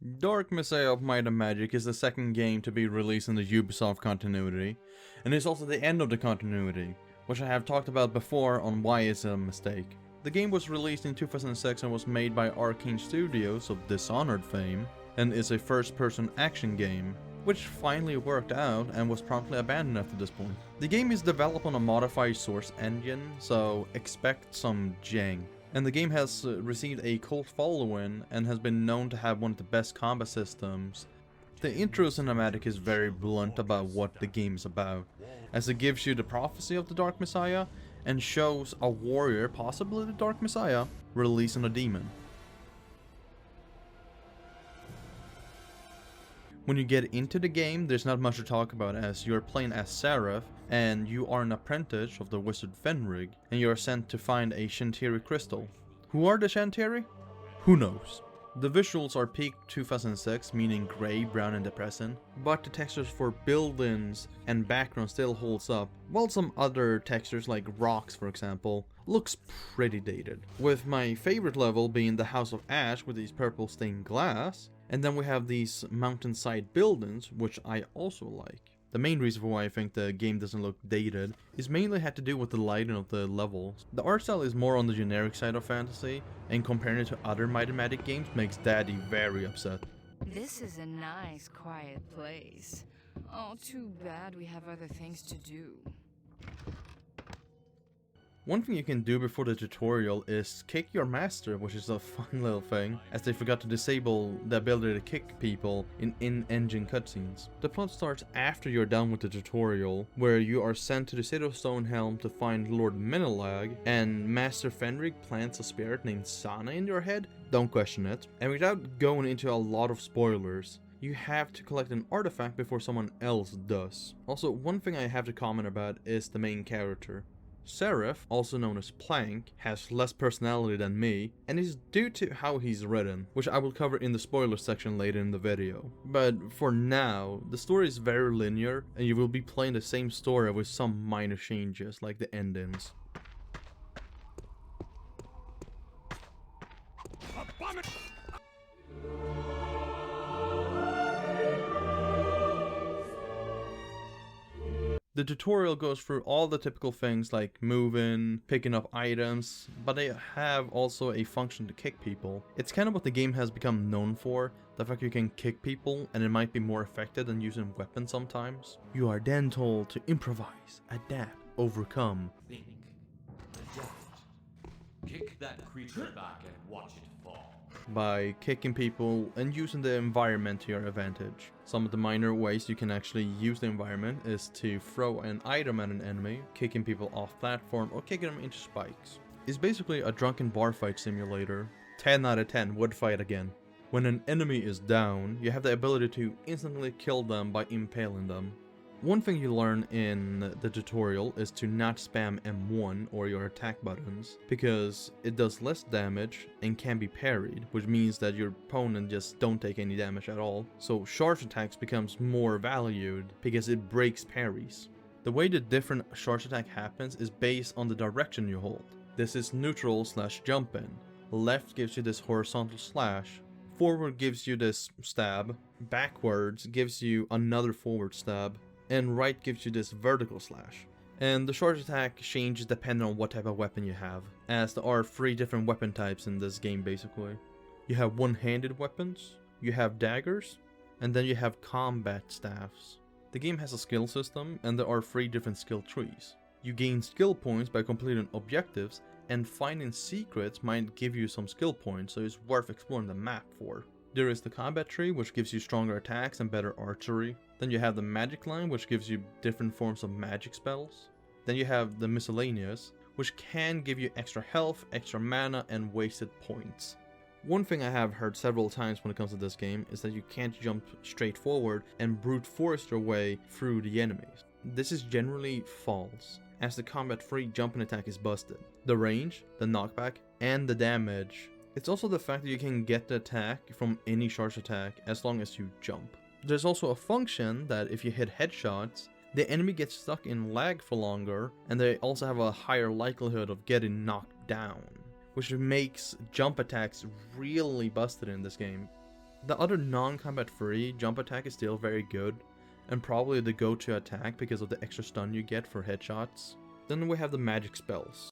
Dark Messiah of Might and Magic is the second game to be released in the Ubisoft continuity, and is also the end of the continuity, which I have talked about before on why it's a mistake. The game was released in 2006 and was made by Arcane Studios of Dishonored fame, and is a first-person action game, which finally worked out and was promptly abandoned after this point. The game is developed on a modified source engine, so expect some jank. And the game has received a cult following and has been known to have one of the best combat systems. The intro cinematic is very blunt about what the game is about, as it gives you the prophecy of the Dark Messiah and shows a warrior, possibly the Dark Messiah, releasing a demon. When you get into the game, there's not much to talk about, as you're playing as Seraph, and you are an apprentice of the wizard Fenrig, and you are sent to find a Shantiri crystal. Who are the Shantiri? Who knows? The visuals are peak 2006, meaning grey, brown and depressing, but the textures for buildings and background still holds up, while some other textures like rocks for example, looks pretty dated. With my favorite level being the House of Ash with these purple stained glass, and then we have these mountainside buildings, which I also like. The main reason for why I think the game doesn't look dated is mainly had to do with the lighting of the levels. The art style is more on the generic side of fantasy, and comparing it to other Might and Magic games makes Daddy very upset. This is a nice, quiet place. Oh, too bad we have other things to do. One thing you can do before the tutorial is kick your master, which is a fun little thing, as they forgot to disable the ability to kick people in in-engine cutscenes. The plot starts after you're done with the tutorial, where you are sent to the city of Stonehelm to find Lord Menelag, and Master Fenrig plants a spirit named Sana in your head. Don't question it. And without going into a lot of spoilers, you have to collect an artifact before someone else does. Also, one thing I have to comment about is the main character. Seraph, also known as Plank, has less personality than me, and is due to how he's written, which I will cover in the spoiler section later in the video. But for now, the story is very linear, and you will be playing the same story with some minor changes, like the endings. The tutorial goes through all the typical things like moving, picking up items, but they have also a function to kick people. It's kind of what the game has become known for, the fact you can kick people and it might be more effective than using weapons sometimes. You are then told to improvise, adapt, overcome. Think. Adapt. Kick that creature back and watch it fall. By kicking people and using the environment to your advantage. Some of the minor ways you can actually use the environment is to throw an item at an enemy, kicking people off platform, or kicking them into spikes. It's basically a drunken bar fight simulator. 10 out of 10 would fight again. When an enemy is down, you have the ability to instantly kill them by impaling them. One thing you learn in the tutorial is to not spam M1 or your attack buttons, because it does less damage and can be parried, which means that your opponent just don't take any damage at all. So charge attacks becomes more valued because it breaks parries. The way the different charge attack happens is based on the direction you hold. This is neutral / jump in. Left gives you this horizontal slash. Forward gives you this stab. Backwards gives you another forward stab. And right gives you this vertical slash. And the charge attack changes depending on what type of weapon you have, as there are 3 different weapon types in this game basically. You have one-handed weapons, you have daggers, and then you have combat staffs. The game has a skill system, and there are 3 different skill trees. You gain skill points by completing objectives, and finding secrets might give you some skill points, so it's worth exploring the map for. There is the combat tree, which gives you stronger attacks and better archery. Then you have the magic line, which gives you different forms of magic spells. Then you have the miscellaneous, which can give you extra health, extra mana, and wasted points. One thing I have heard several times when it comes to this game is that you can't jump straight forward and brute force your way through the enemies. This is generally false, as the combat-free jumping attack is busted. The range, the knockback, and the damage. It's also the fact that you can get the attack from any charge attack as long as you jump. There's also a function that if you hit headshots, the enemy gets stuck in lag for longer, and they also have a higher likelihood of getting knocked down, which makes jump attacks really busted in this game. The other non-combat free jump attack is still very good, and probably the go-to attack because of the extra stun you get for headshots. Then we have the magic spells.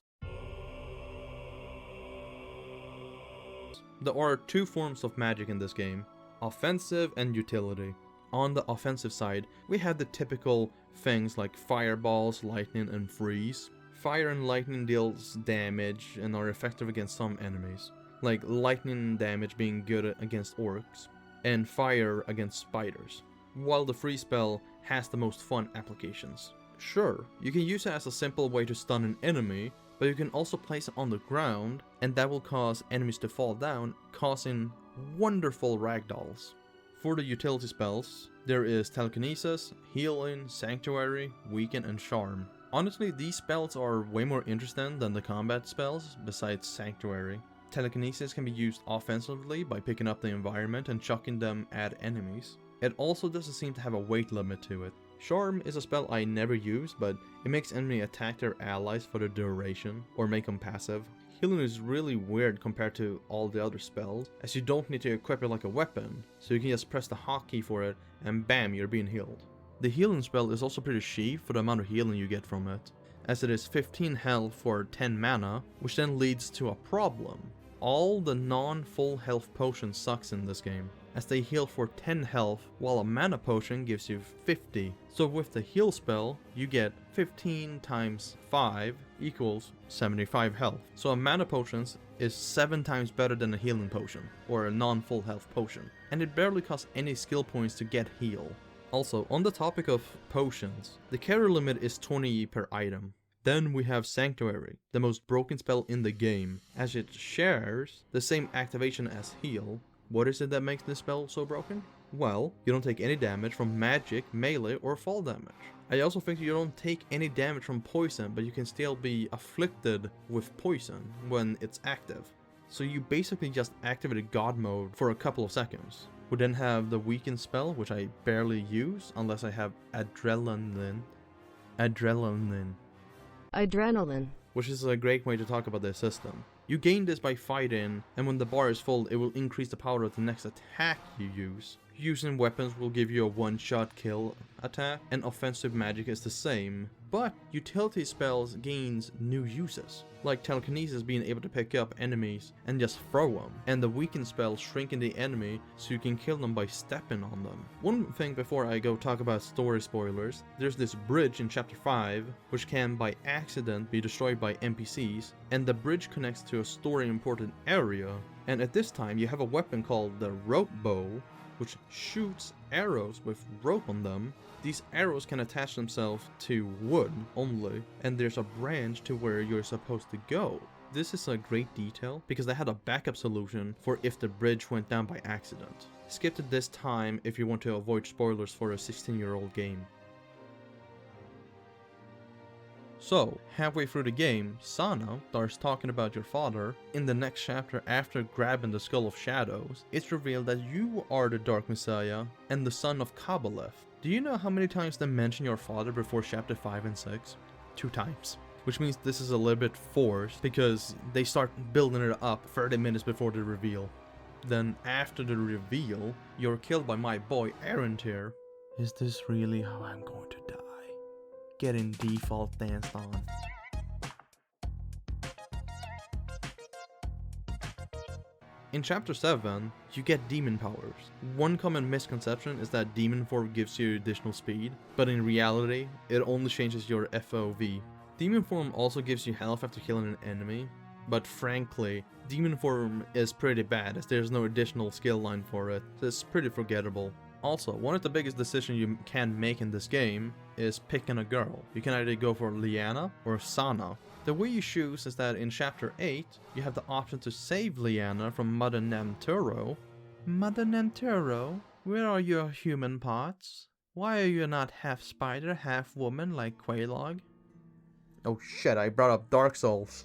There are two forms of magic in this game, offensive and utility. On the offensive side, we have the typical things like fireballs, lightning, and freeze. Fire and lightning deals damage and are effective against some enemies, like lightning damage being good against orcs, and fire against spiders, while the freeze spell has the most fun applications. Sure, you can use it as a simple way to stun an enemy, but you can also place it on the ground, and that will cause enemies to fall down, causing wonderful ragdolls. For the utility spells, there is telekinesis, healing, sanctuary, weaken, and charm. Honestly, these spells are way more interesting than the combat spells, besides sanctuary. Telekinesis can be used offensively by picking up the environment and chucking them at enemies. It also doesn't seem to have a weight limit to it. Charm is a spell I never use, but it makes enemy attack their allies for the duration, or make them passive. Healing is really weird compared to all the other spells, as you don't need to equip it like a weapon, so you can just press the hotkey for it, and bam, you're being healed. The healing spell is also pretty cheap for the amount of healing you get from it, as it is 15 health for 10 mana, which then leads to a problem. All the non-full health potions sucks in this game, as they heal for 10 health, while a mana potion gives you 50. So with the heal spell, you get 15 times 5 equals 75 health. So a mana potion is 7 times better than a healing potion, or a non-full health potion, and it barely costs any skill points to get heal. Also, on the topic of potions, the carry limit is 20 per item. Then we have Sanctuary, the most broken spell in the game, as it shares the same activation as heal. What is it that makes this spell so broken? Well, you don't take any damage from magic, melee, or fall damage. I also think you don't take any damage from poison, but you can still be afflicted with poison when it's active. So you basically just activated God mode for a couple of seconds. We then have the weaken spell, which I barely use unless I have adrenaline, which is a great way to talk about this system. You gain this by fighting, and when the bar is full, it will increase the power of the next attack you use. Using weapons will give you a one-shot kill attack, and offensive magic is the same. But utility spells gains new uses, like telekinesis being able to pick up enemies and just throw them, and the weaken spell shrinking the enemy so you can kill them by stepping on them. One thing before I go talk about story spoilers, there's this bridge in chapter 5 which can by accident be destroyed by NPCs, and the bridge connects to a story important area, and at this time you have a weapon called the rope bow, which shoots arrows with rope on them. These arrows can attach themselves to wood only, and there's a branch to where you're supposed to go. This is a great detail because they had a backup solution for if the bridge went down by accident. Skip to this time if you want to avoid spoilers for a 16-year-old game. So, halfway through the game, Sana starts talking about your father. In the next chapter, after grabbing the Skull of Shadows, it's revealed that you are the Dark Messiah and the son of Kabbaleth. Do you know how many times they mention your father before chapter 5 and 6? 2 times. Which means this is a little bit forced, because they start building it up 30 minutes before the reveal. Then after the reveal, you're killed by my boy Aaron here. Is this really how I'm going to die? Getting default danced on. In chapter 7, you get demon powers. One common misconception is that demon form gives you additional speed, but in reality, it only changes your FOV. Demon form also gives you health after killing an enemy, but frankly, demon form is pretty bad as there's no additional skill line for it, so it's pretty forgettable. Also, one of the biggest decisions you can make in this game is picking a girl. You can either go for Liana or Sana. The way you choose is that in chapter 8, you have the option to save Liana from Mother Namturo. Mother Namturo, where are your human parts? Why are you not half spider, half woman like Quelaag? Oh shit, I brought up Dark Souls.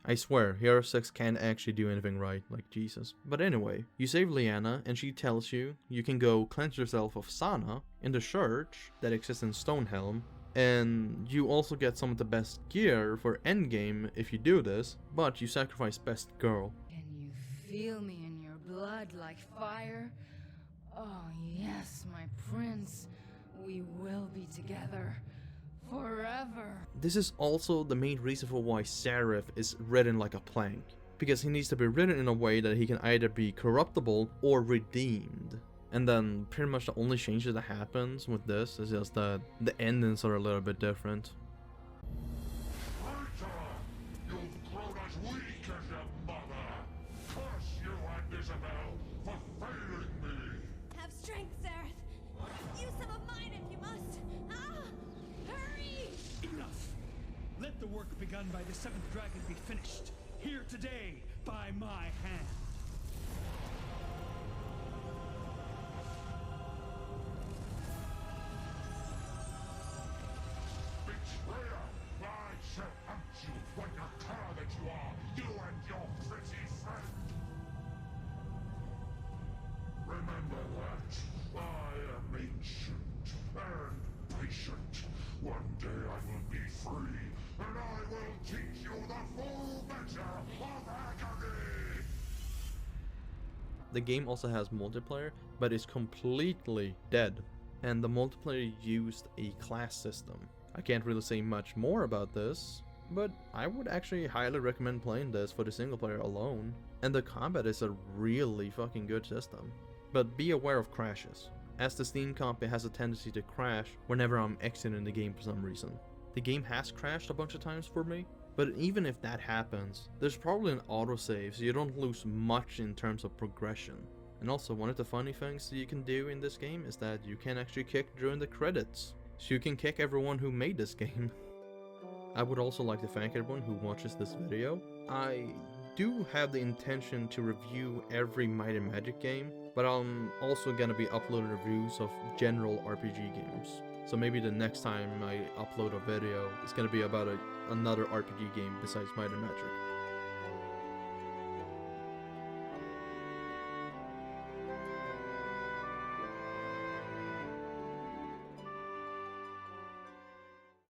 I swear, Hero 6 can't actually do anything right, like Jesus. But anyway, you save Liana, and she tells you you can go cleanse yourself of Sana in the church that exists in Stonehelm. And you also get some of the best gear for endgame if you do this, but you sacrifice best girl. Can you feel me in your blood like fire? Oh yes, my prince. We will be together forever. This is also the main reason for why Seraph is written like a plank, because he needs to be written in a way that he can either be corruptible or redeemed. And then pretty much the only change that happens with this is just that the endings are a little bit different. You've grown as weak as your mother. Curse you and Isabel for failing me. Have strength, Zareth. Use some of mine if you must. Ah! Hurry! Enough! Let the work begun by the seventh dragon be finished. Here today, by my hand. Betrayer! I shall hunt you like a cur that you are, you and your pretty friend. Remember that. I am ancient and patient. One day I will be free, and I will teach you the full measure of agony! The game also has multiplayer, but it's completely dead. And the multiplayer used a class system. I can't really say much more about this, but I would actually highly recommend playing this for the single player alone. And the combat is a really fucking good system. But be aware of crashes, as the Steam copy has a tendency to crash whenever I'm exiting the game for some reason. The game has crashed a bunch of times for me, but even if that happens, there's probably an autosave so you don't lose much in terms of progression. And also, one of the funny things that you can do in this game is that you can actually kick during the credits. So you can kick everyone who made this game. I would also like to thank everyone who watches this video. I do have the intention to review every Might and Magic game, but I'm also gonna be uploading reviews of general RPG games. So maybe the next time I upload a video, it's gonna be about another RPG game besides Might and Magic.